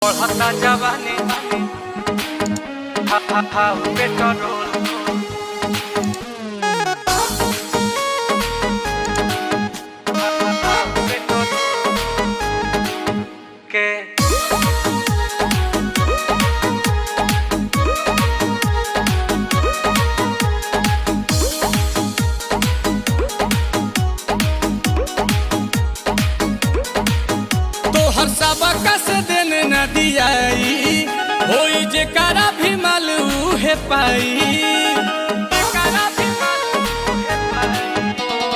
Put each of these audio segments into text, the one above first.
बढ़ता जवानी पेट्रोल के तोहर सबका से देने न दियाई होई जे करा भी मालू है पाई।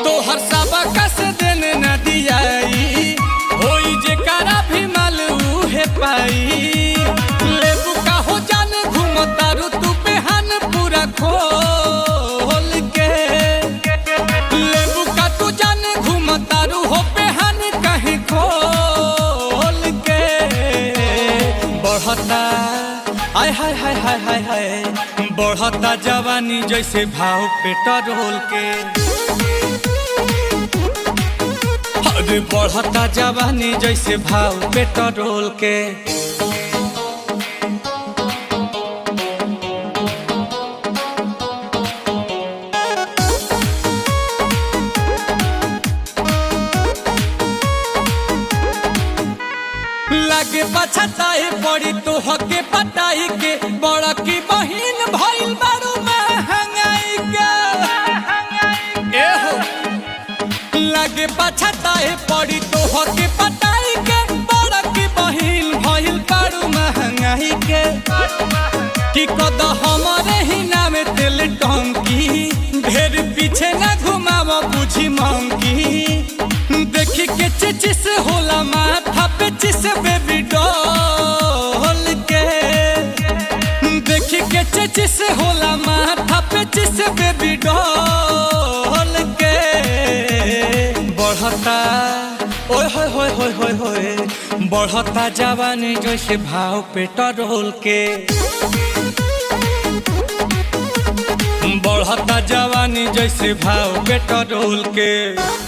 तोहर सबका से देने न दियाई होई जे करा भी मालू है पाई। लेबू का हो जाने घूमता रू तू बेहान पूरा खोल के। लेबू का तू जाने घूमता रू हो बेहान कहीं खोल के। बढ़ता आय हाय हाय हाय हाय हाय बढ़ता जवानी जैसे भाव पेट्रोल के। अरे बढ़ता जवानी जैसे भाव पेट्रोल के। लागे पछताए पड़ी तो हके पटाई के बड़ा की बहिन भइल बारू महंगाई के। एहो लागे पछताए पड़ी तो हके पटाई के बड़ा की बहिन भइल बारू महंगाई के। कि कद हमारे ही नाम तेल टंकी ढेर पीछे न घुमाव बुझी मंकी। देखी के चिचिस होला माथा पे चिस बेबी डॉल के। देखी के चिचिस होला माथा पे चिस बेबी डॉल के। बढ़ता ओए होए होए होए होए होए बढ़ता जवानी जैसे भाव पेट्रोल के। बढ़ता जवानी जैसे भाव पेट्रोल के।